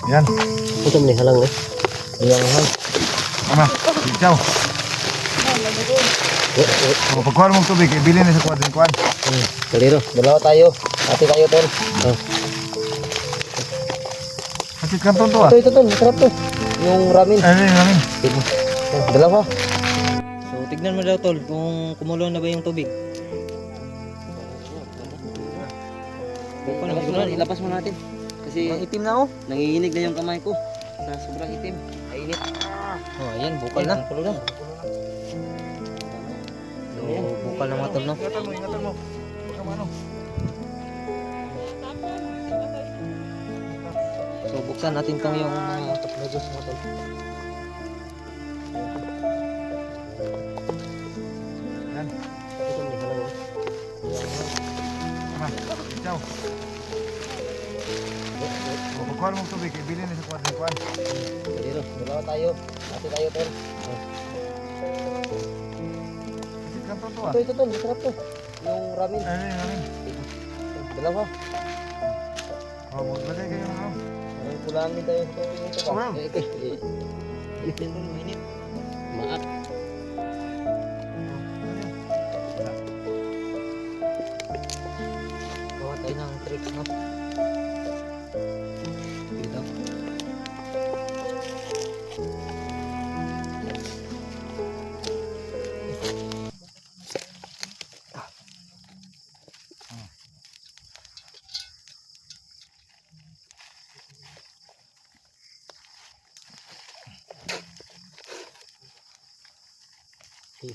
Yan. Ito man halang eh. Yang hang. Ama, ikaw. Pagkuhan mong tubig, ibili na sa kuwan. Kaliro, dalawa tayo. Ate tayo tol. Kasi kanton to ah. Ito tol, masarap to. Yung ramen. Ramen. Dalawa. So tignan mo daw tol kung kumulo na ba yung tubig. Ilapas mo natin. Kasi Ang itim na oh. nanginginig na yung kamay ko. Sa sobrang itim. Mainit. Oh, ayan, bukal na. Pulo na. So, bukal na mga tol no. Ingatan mo. Baka ano. So buksan natin tong yung mga tapnagos mga tol. Yan. Ito man halang eh. Ama, ikaw. Pagkuhan mong tubig, ibili na sa kuwan. Kaliro, dalawa tayo. Ate tayo tol. Kasi kanton to ah. Ito tol, masarap to. Yung ramen. Ramen. Dalawa. Maglagay kayo ng ano. Parang kulangin tayo sa tubig nito ba? Sobrang. Init yan tol, mainit. Maak. Gawa tayo ng tricks no. Dito.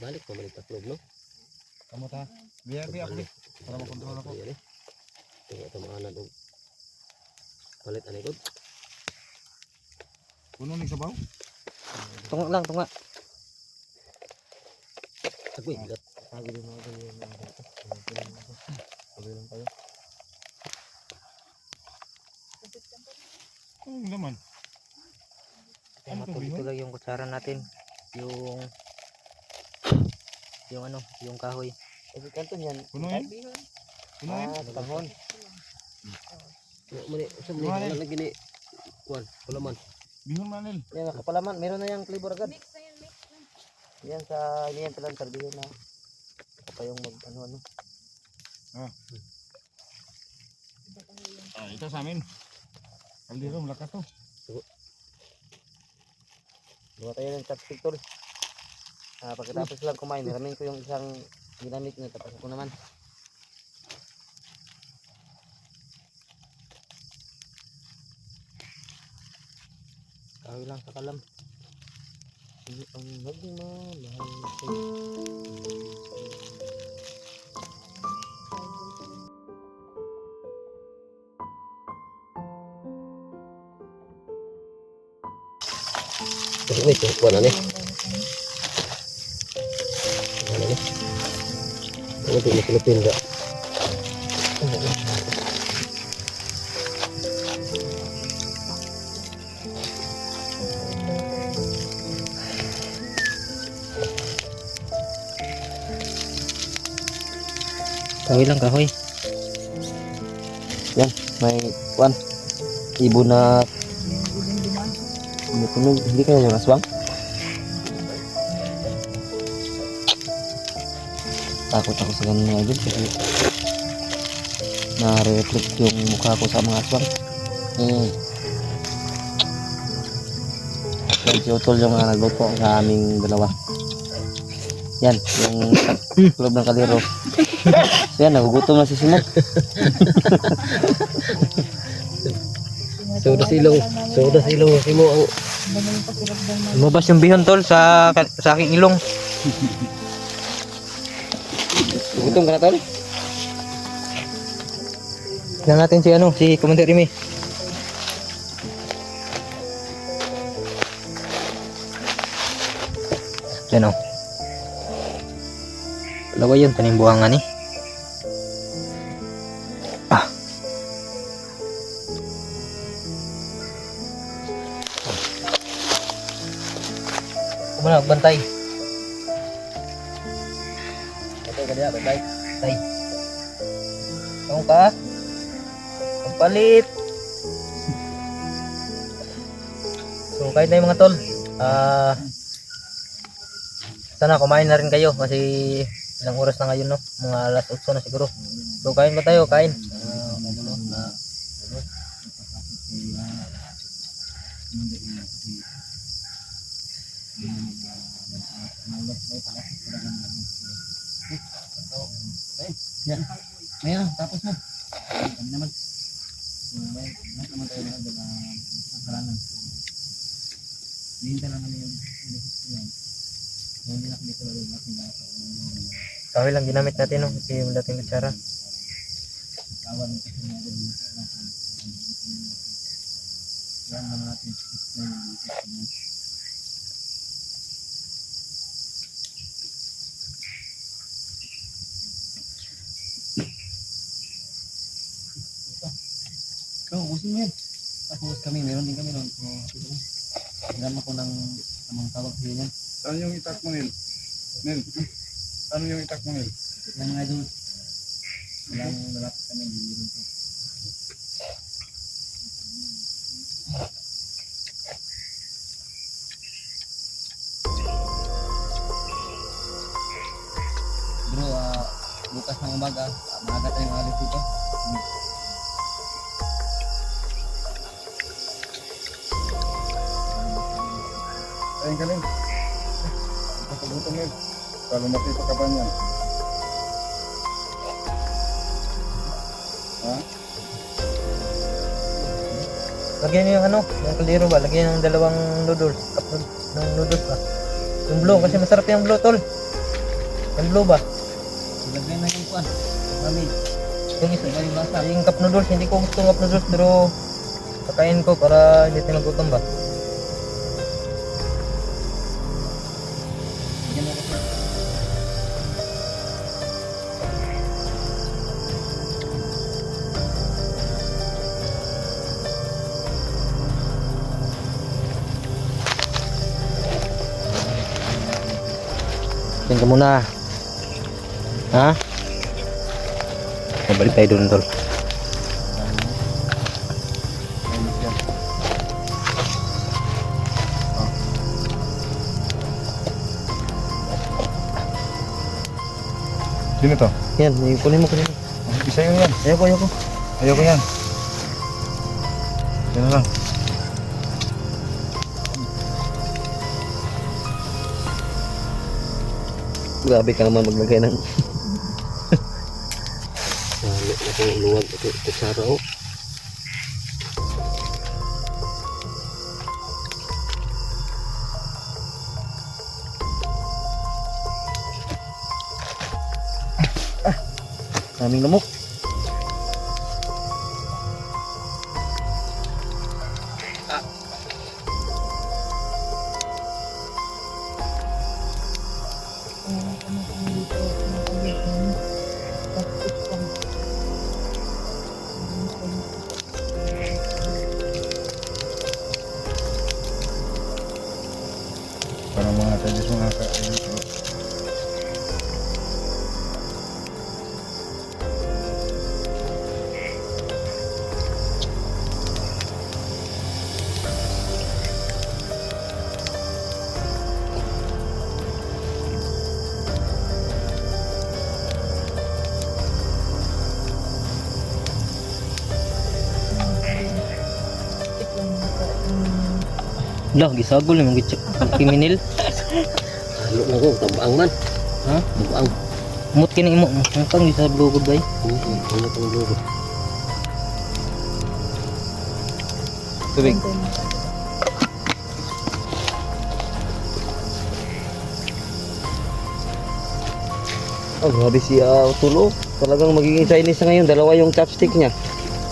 Balik mo balik tatlog no? Kamu ta. Biar ako ni. Para makontrol ako. Ayan eh. Tingnan ito mga anad og palit anay ko. Puno ni sabaw. Tunga lang, tunga. Agoy, bigat. Agoy din mga ganyan. Agoy lang tayo. Ang laman. Ano to, Ito lang yung kutsara natin. Yung ano, yung kahoy. Kasi kanton yan. Puno yan? Puno yan? Tahon. Mani, sa mani, Kumain. wala lagi ni kuan, palaman. Bihon manil. Yan, kapalaman, meron na yung flavor agad. Yan sa, yan talang tarbihin na. Pa yung mag, ano. Ito sa amin. Kaldero, malakas to. Gawa tayo ng chopstick tol. Pagkatapos lang kumain, niramin ko yung isang ginamit niya, tapos ako naman. Kahoy lang sa kalam. Ang nagmamahal ko. Wait, kuha na ni. Ano ni? Ano ito yung Pilipinda? Kahoy lang, kahoy. Yan, may kuan. Ibo na hindi kaya yung aswang? Takot ako sa ganun mga idol kasi na-reflect yung mukha ko sa mga aswang. Yan si Utol yung nagluto sa aming dalawa. Yan, yung loob ng kaliro. So yan, nagugutom na si Simon. Soda silong si mo ang Lumabas yung bihon tol sa aking ilong. gutom ka na tol? Tignan natin si Commander Remy. Yan o. Dalawa yun, tanim buhangan eh. Kumana, bantay. Ito ka diya, bye-bye. Tay. Kamu ka? Pampalit. So kahit na yung mga tol, sana kumain na rin kayo kasi ilang oras na ngayon, no? Mga alas 8 na siguro. So kain ba tayo? Kain. Yan. Ngayon, tapos mo. Kami naman. May naman tayo na dala ang kalanan. Hihintay lang namin yung yan. Hindi na kami tulad natin na Kahoy lang ginamit natin, no? Kasi yung dating kutsara. kawan kasi nga din yan naman natin. Ikaw, ubusin mo yan. Tapos kami, meron din kami nun. So, hiram ako ng tamang tawag sa yan. Saan yung itak mo, Nil? Nil? Saan yung itak mo, Nil? Yan mga idol. Walang lalapit kami. Meron to. Bro, bukas ng umaga, maaga tayong alis dito. Ayun ka, Nil. Papagutom, Nil. Para lumaki pa ka ba niyan? Ha? Lagyan niyo yung ano, yung kaldero ba? Lagyan ng dalawang noodles. Cup ng noodles ba? Yung blue, kasi masarap yung blue, tol. Yung blue ba? Ilagay na yung kuwan. Mami, Yung isa, ilagay yung basa. yung cup noodles, hindi ko gusto cup noodles, pero pakain ko para hindi tayo nagutom ba? Bigyan mo kasi. Yan ka muna. Ha? Mabalik tayo doon, tol. Ayos yan. Sino to? Yan, kunin mo, kunin mo. Isa yun yan. Ayoko, ayoko. Ayoko yan. Yan na lang. Grabe ka naman maglagay ng luwag ito kutsara oh. Daming lamok. Parang mga Chinese mga kakain. Lah, gisagol yung kiminil. Halo na ko, tabaang man. Ha? Tabaang. Mut kini mo, ang kang gisagol gud bay. Ano pang lugo? Tubig. Oh, grabe si Tulo. Talagang magiging Chinese na ngayon. Dalawa yung chopstick niya.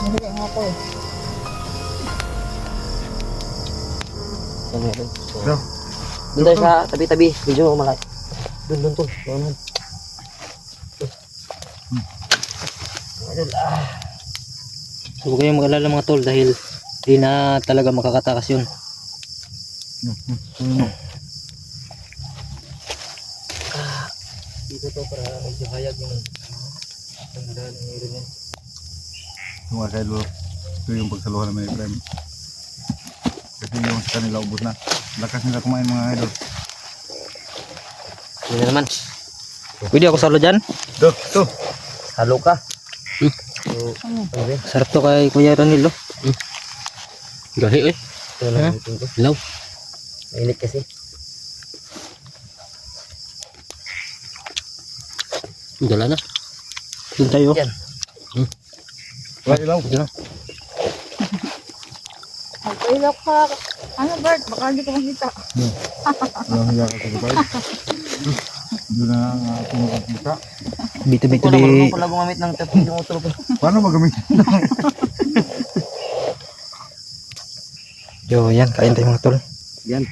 Nahuli nga ako eh. Ano yan? No. Doon tayo sa tabi-tabi. Medyo malaki. Doon to. Doon. So, huwag kayong mag-alala mga tol dahil di na talaga makakatakas yun. Dito to para medyo hayag yung dahil ng hiro niyan. Yung mga kailo, ito yung pagsaluhan namin ni Prem. Kasi yung sa kanila ubos na. Lakas nila kumain mga idol. Yun na naman. Pwede ako salo dyan? Do, to. Halo ka. Sarap to kay Kuya Ronil, oh. Gahi, eh. Ito lang ang ko. Ilaw. Mainit kasi. Dala na. Doon tayo. Yan. Wala ilaw. Diyan na. Magpailaw ka. Ano Bert? Baka hindi ko makita. Walang hiya ka sa kapay. Doon na ako makikita. Bito-bito Ito na marunong di. pala gumamit ng tapos yung utol ko. Paano magamit? Yo, yan. Kain tayo mga tol. Yan.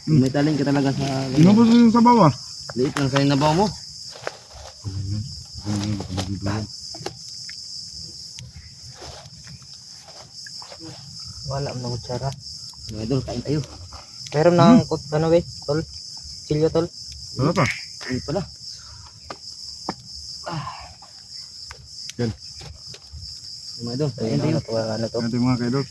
May talent ka talaga sa... Inubos mo yung sabaw ah. Liit lang sa inabaw mo. Wala mo na kutsara. Mga idol, kain tayo. Meron na ano ba? Tol? Silyo tol? Wala pa. Ano pala? Yan. Mga idol, kain tayo. Ano to? Ito yung mga kaidol.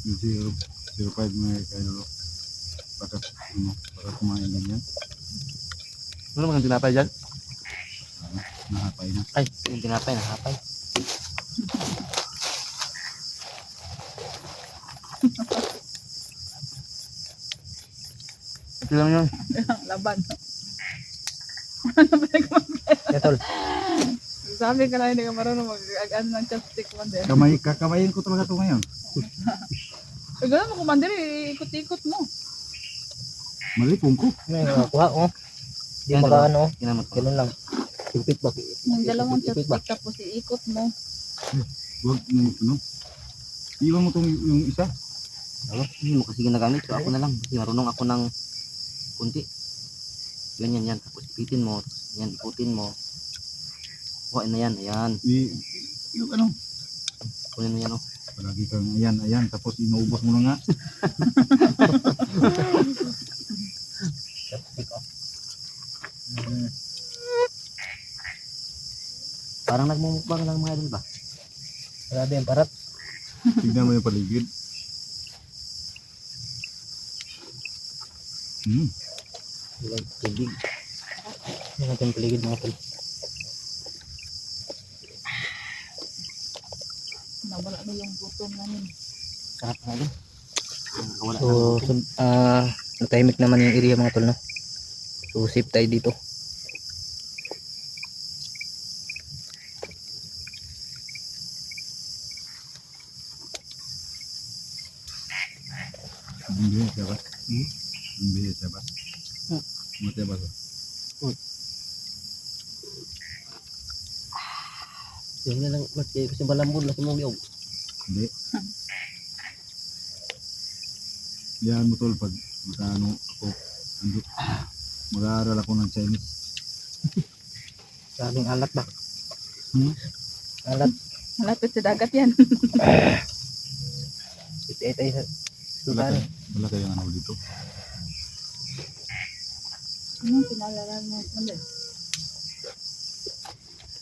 Yung 0.5 mga kaidol. Baka kumain din yan. Ano mga tinapay dyan? Nahapay na. Ay, yung tinapay, nakapay. Ito lang yun. Laban. Yeah, tol. Sabi ka na hindi ka marunong mag-ano ng chopstick man din. Kakamayin ko talaga ito ngayon. Pag gano'n mo kumandir, ikot-ikot mo. Malipong ko. Ano yung nakakuha, oh. Di Yan, maka ano, Kinamot ko. ganun lang. Ipit ba? Yung dalawang Ipit ba? chopstick tapos iikot mo. Huwag mo ano. Iwan mo itong yung isa. Ako, hindi mo kasi ginagamit. So ako na lang. Kasi marunong ako ng kunti. Ganyan yan. Tapos ipitin mo. Yan, ikutin mo. Kuhain na yan. Ayan. Yung ano. Kunin mo yan, oh. Palagi kang ayan. Tapos inuubos mo na nga. Chopstick, oh. Parang nagmumukbang lang mga idol ba? Grabe yung parat. Tignan mo yung paligid. Tubig. Yan natin paligid mga tol. Nawala na yung gutom namin. Sarap nga din. Wala So, natahimik naman yung area mga tol, no? So, safe tayo dito. Bumbihin siya ba? Bumbihin siya ba? Mati ba ito? Yun na lang. Kasi balambon lang sa mong liyog. Hindi. Yan mo tol pag ano ako ando mag-aaral ako ng Chinese. Sabing alat ba? Alat. Malapit sa dagat yan. Ito tayo sa Wala sultan. wala kayong ano dito. Anong pinalala mo namin?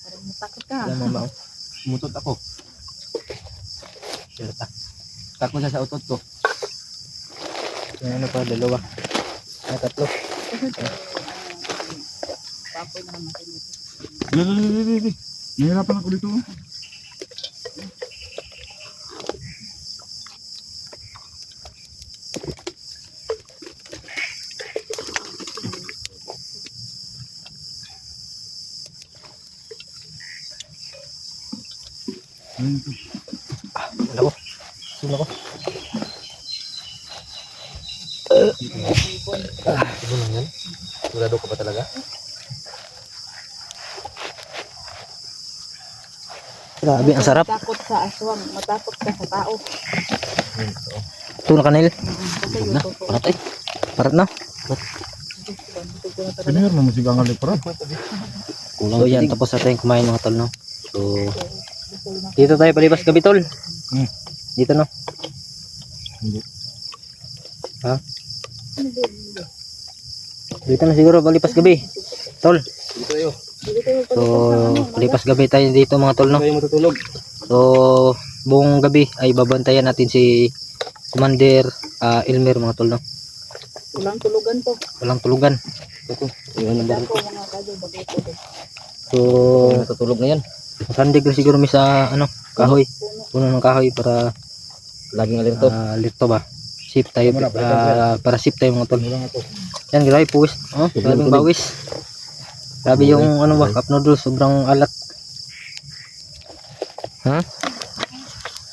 Parang matakot ka. Alam mo ba? Mutot ako. Sirta. Takot siya sa utot ko. Ano pa, dalawa. Ay, tatlo. Papoy na naman kayo dito. Hindi. Nahirapan ako dito. Ayun ito. Wala ko. Sino ko? Ito lang yan. Sigurado ka ba talaga? Grabe, ang sarap. Matakot sa aswang. Matakot ka sa tao. Ito na kanil. Kasi Na, yung totoo. parat ay. Parat na. Pinir mo musika ang alip para. Kulang So, yan. Tapos na tayong kumain mga tol, no? So, dito tayo palibas gabi, tol. Dito, no? Hindi. Ha? Dito na siguro palipas gabi. Tol. Dito tayo. So, palipas gabi tayo dito mga tol, no? Kayo matutulog. So, buong gabi ay babantayan natin si Commander Elmer mga tol, no? Walang tulugan to. Walang tulugan. Ito. Iwan ang baril. Ako mga kadyo bagay to. So, Natutulog na yan. sandig na siguro may sa ano, kahoy. Puno ng kahoy para Laging alerto. alerto ba? Safe tayo, para safe tayo mga tol. Yan, grabe pawis. Oh, grabing pawis. Grabe yung ano ba, cup noodles, sobrang alat. Ha?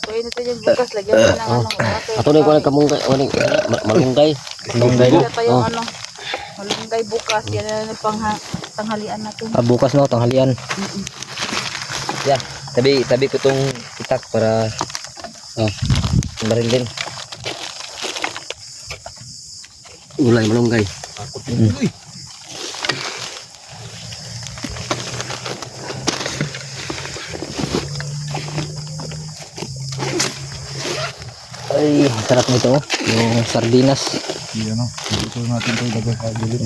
Kuya nito yung bukas lagyan mo ng ano. Ato na yung kamungkay. Malunggay. Malunggay no? Ito yung ano. Malunggay bukas. Yan na pang tanghalian natin. Bukas no, tanghalian. Yan. Tabi ko tong itak para baril din. Ulay malunggay. Ay, sarap nito oh. Yung sardinas. Yan o. Ito natin ito ilagay sa gilid.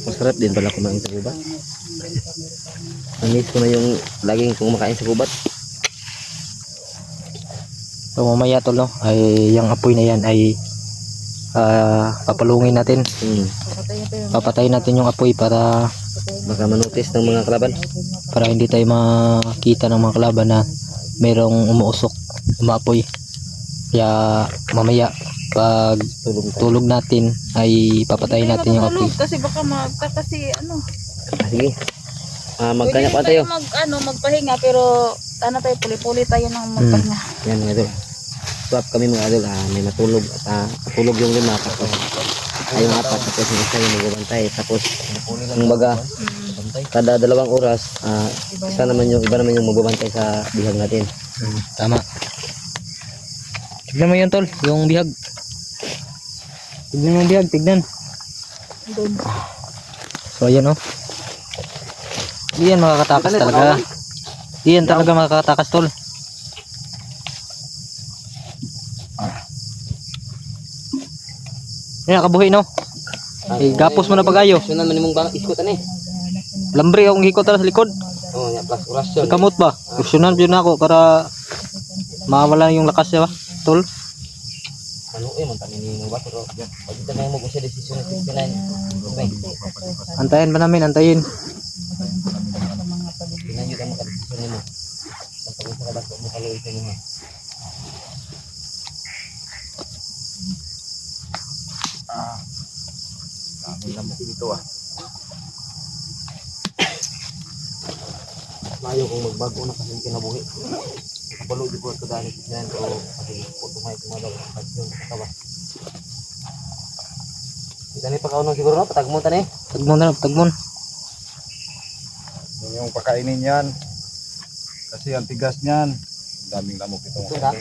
Masarap din pala kumain sa gubat. Namiss ko na yung laging kumakain sa gubat. So mamaya tol no, ay yung apoy na yan ay papalungin natin. Papatayin natin yung apoy para Baka manotis ng mga kalaban. hindi tayo makita ng mga kalaban na mayroong umuusok, umaapoy. Kaya mamaya pag tulog natin ay papatayin natin yung apoy. Kasi baka kasi ano. Sige. Magkanya pa Pwede tayo. magpahinga pero tayo puli-puli tayo ng magpahinga. Yan mga idol. Swap kami mga idol. May matulog at matulog yung 5 tapos ay yung 4 tapos yung isa yung magbabantay tapos yung baga kada 2 oras iba naman yung magbabantay sa bihag natin. Tama. Tignan mo yun tol, yung bihag. Tignan mo yung bihag, tignan. Doon. So ayan oh. Di yan makakatakas talaga. Di yan talaga makakatakas tol. Yan, kabuhi no. Gapos mo na pagayo. Sunan man imong iskot ani. Lambre akong hikot sa likod. Oh, nya plus orasyon. Kamot ba? Kursunan yun ako para mawala yung lakas niya ba? Tol. Ano man tani ni mo ba pero pag kita na mo sa desisyon ni 69. Okay. Antayin ba namin? Antayin. Tingnan niyo mo kadesisyon nimo. Basta kung sa dapat mo kaluoy sa inyo. Dami na mo dito ah. Mayo kung magbago na kasi kinabuhi. Kabalo di ko dani sa pero kasi ko tumay tumadal pag yung katawa. Dani pa kaunong siguro no patagmon tani. Tagmon na, tagmon. Yun yung pakainin yan. Kasi ang tigas niyan. Daming lamok ito. Ito na?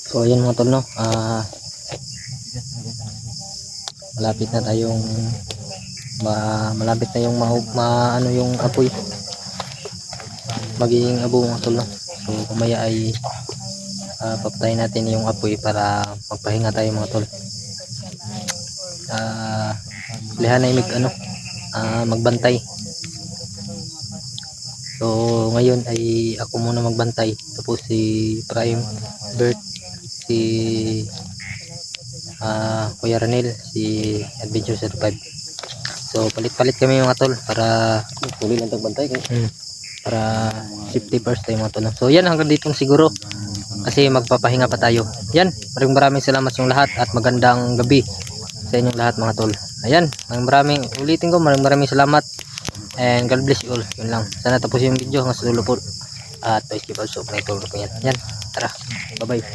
So ayan mga tol no. Malapit na tayong malapit na yung ano yung apoy. Magiging abo mga tol no. So kumaya ay papatayin natin yung apoy para magpahinga tayo mga tol. Lihan na yung magbantay. So ngayon ay ako muna magbantay, tapos si Prime, Bert, si Kuya Ranel, si Adventure 05. So palit-palit kami mga tol para Tuloy lang tagbantay kay. Para safety first tayo mga tol. So yan, hanggang dito siguro kasi magpapahinga pa tayo. Yan, maraming salamat sa inyong lahat at magandang gabi sa inyong lahat mga tol. Ayan, ulitin ko, maraming salamat and God bless you all. Yun lang, sana tapos yung video hanggang sa dulo po at please keep also pray po yan. Yan, tara, bye bye.